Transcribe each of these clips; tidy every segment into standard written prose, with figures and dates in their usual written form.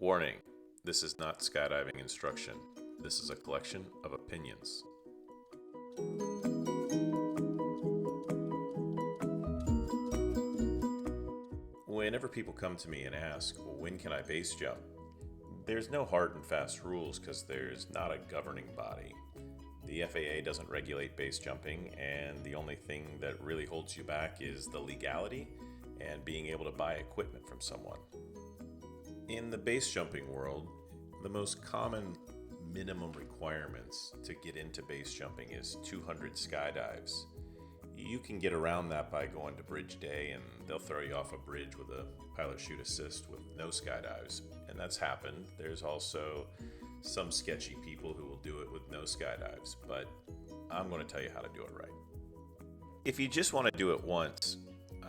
Warning, this is not skydiving instruction. This is a collection of opinions. Whenever people come to me and ask, well, when can I base jump? There's no hard and fast rules because there's not a governing body. The FAA doesn't regulate base jumping, and the only thing that really holds you back is the legality and being able to buy equipment from someone. In the base jumping world, the most common minimum requirements to get into base jumping is 200 skydives. You can get around that by going to Bridge Day, and they'll throw you off a bridge with a pilot chute assist with no skydives, and that's happened. There's also some sketchy people who will do it with no skydives, but I'm going to tell you how to do it right. If you just want to do it once,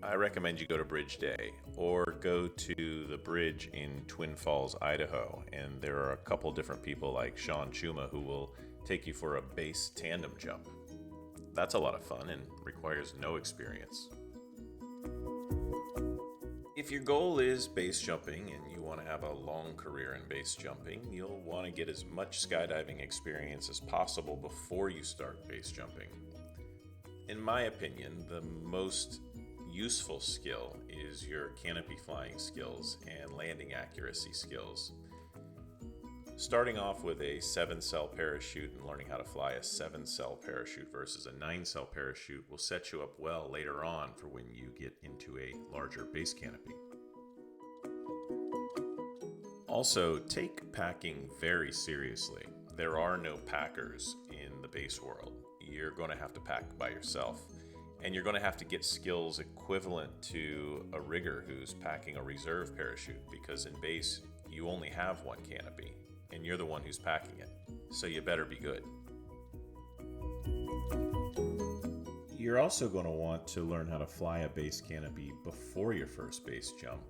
I recommend you go to Bridge Day or go to the bridge in Twin Falls, Idaho, and there are a couple different people like Sean Chuma who will take you for a base tandem jump. That's a lot of fun and requires no experience. If your goal is base jumping and you want to have a long career in base jumping, you'll want to get as much skydiving experience as possible before you start base jumping. In my opinion, the most useful skill is your canopy flying skills and landing accuracy skills. Starting off with a 7-cell parachute and learning how to fly a 7-cell parachute versus a 9-cell parachute will set you up well later on for when you get into a larger base canopy. Also, take packing very seriously. There are no packers in the base world. You're going to have to pack by yourself. And you're going to have to get skills equivalent to a rigger who's packing a reserve parachute, because in base, you only have one canopy, and you're the one who's packing it. So you better be good. You're also going to want to learn how to fly a base canopy before your first base jump.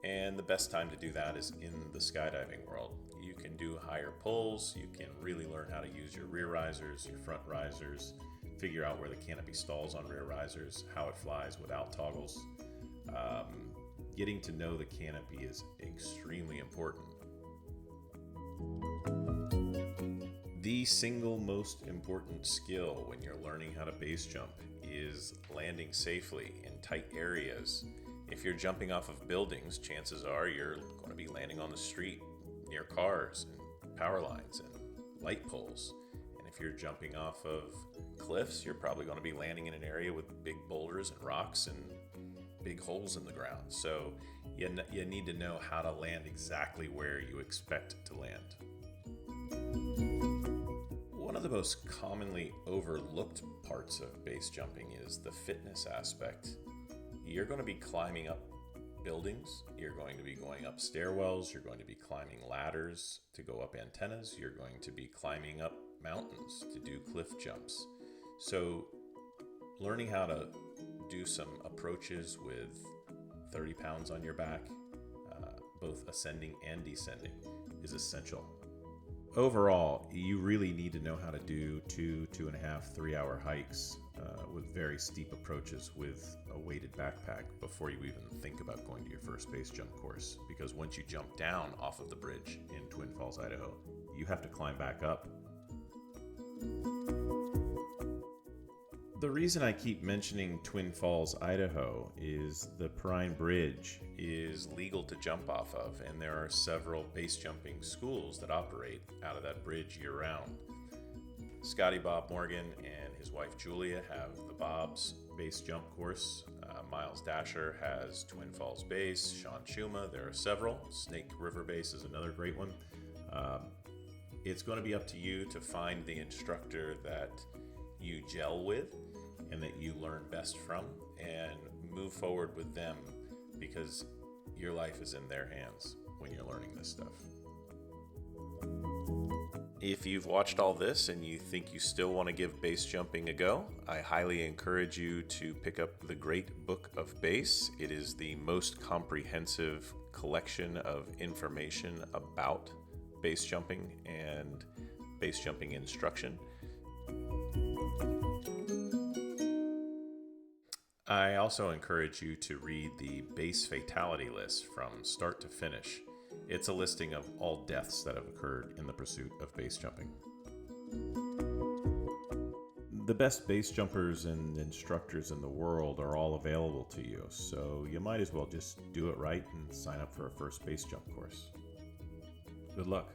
And the best time to do that is in the skydiving world. You can do higher pulls, you can really learn how to use your rear risers, your front risers, figure out where the canopy stalls on rear risers, how it flies without toggles. Getting to know the canopy is extremely important. The single most important skill when you're learning how to base jump is landing safely in tight areas. If you're jumping off of buildings, chances are you're going to be landing on the street, near cars and power lines and light poles. If you're jumping off of cliffs, you're probably going to be landing in an area with big boulders and rocks and big holes in the ground. So you need to know how to land exactly where you expect to land. One of the most commonly overlooked parts of base jumping is the fitness aspect. You're going to be climbing up buildings, you're going to be going up stairwells, you're going to be climbing ladders to go up antennas, you're going to be climbing up mountains to do cliff jumps. So learning how to do some approaches with 30 pounds on your back, both ascending and descending, is essential. Overall, you really need to know how to do 2.5, 3-hour hikes with very steep approaches with a weighted backpack before you even think about going to your first base jump course. Because once you jump down off of the bridge in Twin Falls, Idaho, you have to climb back up. The reason I keep mentioning Twin Falls, Idaho is the Prime Bridge is legal to jump off of, and there are several base jumping schools that operate out of that bridge year-round. Scotty Bob Morgan and his wife Julia have the Bob's base jump course. Miles Dasher has Twin Falls Base. Sean Chuma, there are several. Snake River Base is another great one. It's going to be up to you to find the instructor that you gel with and that you learn best from, and move forward with them, because your life is in their hands when you're learning this stuff. If you've watched all this and you think you still want to give base jumping a go, I highly encourage you to pick up The Great Book of Base. It is the most comprehensive collection of information about base jumping and base jumping instruction. I also encourage you to read the base fatality list from start to finish. It's a listing of all deaths that have occurred in the pursuit of base jumping. The best base jumpers and instructors in the world are all available to you, so you might as well just do it right and sign up for a first base jump course. Good luck.